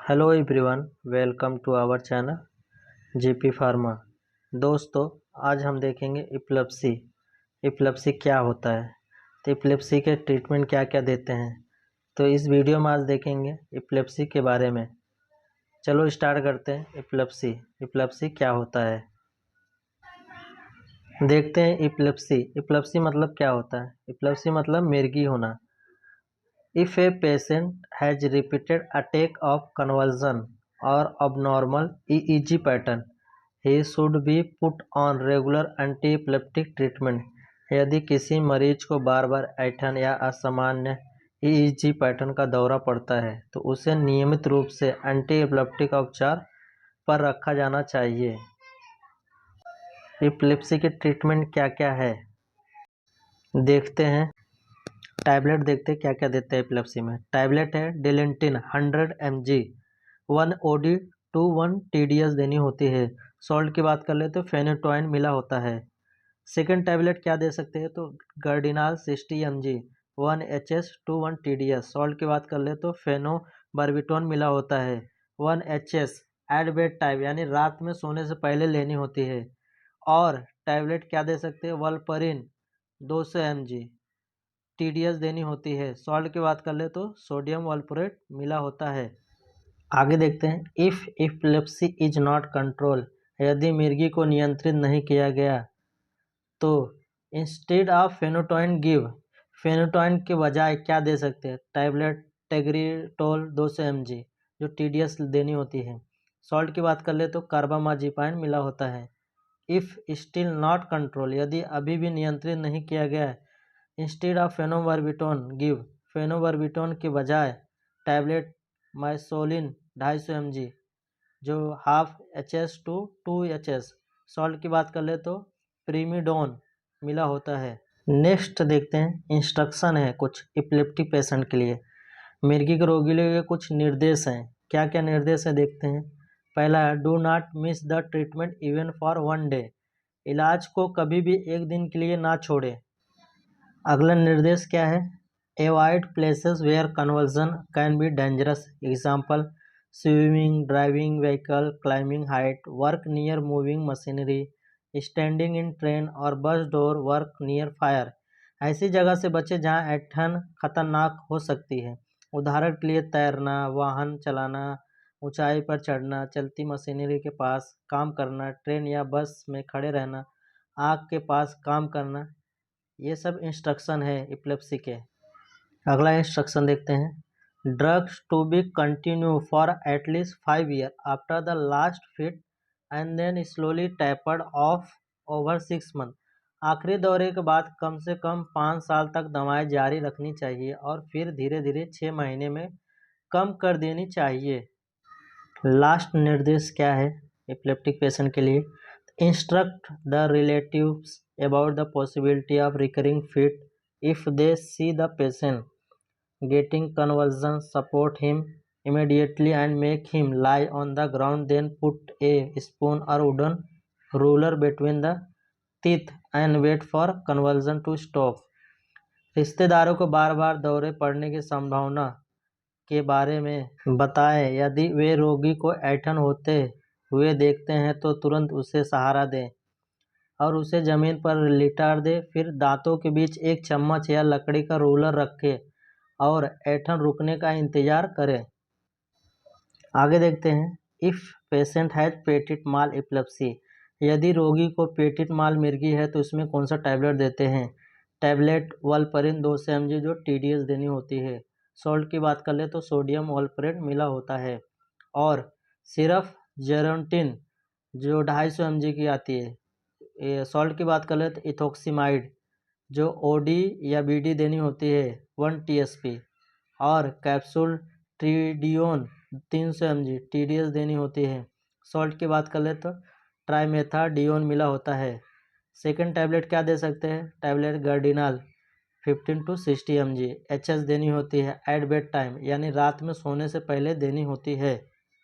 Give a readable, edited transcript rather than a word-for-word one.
Hello everyone, welcome to our channel GP pharma. दोस्तों, आज हम देखेंगे एपिलेप्सी क्या होता है, तो एपिलेप्सी के ट्रीटमेंट क्या क्या देते हैं। तो इस वीडियो में आज देखेंगे एपिलेप्सी के बारे में। चलो स्टार्ट करते हैं। एपिलेप्सी क्या होता है, देखते हैं। एपिलेप्सी मतलब क्या होता है। एपिलेप्सी मतलब मिर्गी होना। If a patient has repeated attack of convulsion or abnormal EEG pattern, he should be put on regular anti-epileptic treatment। यदि किसी मरीज को बार बार ऐंठन या असामान्य EEG पैटर्न का दौरा पड़ता है तो उसे नियमित रूप से एंटी एपिलेप्टिक उपचार पर रखा जाना चाहिए। एपिलेप्सी के ट्रीटमेंट क्या क्या है, देखते हैं। टैबलेट देखते हैं क्या क्या देते हैं एपिलेप्सी में। टैबलेट है डिलेंटिन 100 mg 1 OD टू 1 TDS देनी होती है। सॉल्ट की बात कर ले तो फेनेटोइन मिला होता है। सेकेंड टैबलेट क्या दे सकते हैं, तो gardenal 60 mg 1 HS to 1 TDS। Salt की बात कर ले तो फेनोबार्बिटोन मिला होता है 1 HS एट बेड टाइम, यानी रात में सोने से पहले लेनी होती है। और टैबलेट क्या दे सकते हैं, वल्परिन 200 mg TDS देनी होती है। सॉल्ट की बात कर ले तो सोडियम वल्प्रोरेट मिला होता है। आगे देखते हैं। If epilepsy is not control, यदि मिर्गी को नियंत्रित नहीं किया गया तो इंस्टेड ऑफ फेनोटोइन गिव, फेनोटोइन के बजाय क्या दे सकते हैं, टैबलेट टेग्रिटोल 200 mg जो TDS देनी होती है। सॉल्ट की बात कर ले तो कार्बामाजिपाइन मिला होता है। इफ़ स्टिल नॉट कंट्रोल, यदि अभी भी नियंत्रित नहीं किया गया है, instead of phenobarbitone give, phenobarbitone के बजाय टैबलेट माइसोलिन 250 mg जो half HS to 2 HS। Salt की बात कर ले तो प्रीमिडोन मिला होता है। नेक्स्ट देखते हैं। इंस्ट्रक्शन है कुछ एपिलेप्टिक पेशेंट के लिए, मिर्गी के रोगी के लिए कुछ निर्देश हैं। क्या क्या निर्देश है देखते हैं। पहला है do not miss the treatment even for 1 day, इलाज को कभी भी एक दिन के लिए ना छोड़े। अगला निर्देश क्या है, avoid places where convulsion can be dangerous, example swimming, driving vehicle, climbing height, work near moving machinery, standing in train और bus door, work near fire. ऐसी जगह से बचे जहां ऐंठन खतरनाक हो सकती है। उदाहरण के लिए तैरना, वाहन चलाना, ऊंचाई पर चढ़ना, चलती मशीनरी के पास काम करना, ट्रेन या बस में खड़े रहना, आग के पास काम करना। ये सब इंस्ट्रक्शन है एपिलेप्सी के। अगला इंस्ट्रक्शन देखते हैं। Drugs to be continue for at least 5 year after the last fit and then slowly tapered off over 6 month. आखिरी दौरे के बाद कम से कम 5 साल तक दवाएं जारी रखनी चाहिए और फिर धीरे धीरे 6 महीने में कम कर देनी चाहिए। लास्ट निर्देश क्या है एपिलेप्टिक पेशेंट के लिए, instruct the relatives about the possibility of recurring fit if they see the patient getting convulsion, support him immediately and make him lie on the ground, then put a spoon or wooden ruler between the teeth and wait for convulsion to stop। रिश्तेदारों को बार बार दौरे पड़ने की संभावना के बारे में बताएं। यदि वे रोगी को ऐंठन होते हुए देखते हैं तो तुरंत उसे सहारा दें और उसे जमीन पर लिटा दे। फिर दांतों के बीच एक चम्मच या लकड़ी का रोलर रखें और ऐंठन रुकने का इंतजार करें। आगे देखते हैं। If patient has petit mall epilepsy, यदि रोगी को पेटिट माल मिर्गी है तो इसमें कौन सा टैबलेट देते हैं। टैबलेट वल्परिन 200 mg जो TDS देनी होती है। सॉल्ट की बात कर ले तो सोडियम वल्परेट मिला होता है। और सिर्फ जेरोंटिन जो 250 mg की आती है। सॉल्ट की बात कर ले तो इथोक्सीमाइड जो OD या BD देनी होती है 1 TSP। और कैप्सूल ट्रीडियोन 300 mg TDS देनी होती है। सॉल्ट की बात कर ले तो ट्राइमेथाडियोन मिला होता है। सेकंड टैबलेट क्या दे सकते हैं, टैबलेट गर्डिनाल 15 टू 60 mg HS देनी होती है एट बेड टाइम, यानी रात में सोने से पहले देनी होती है।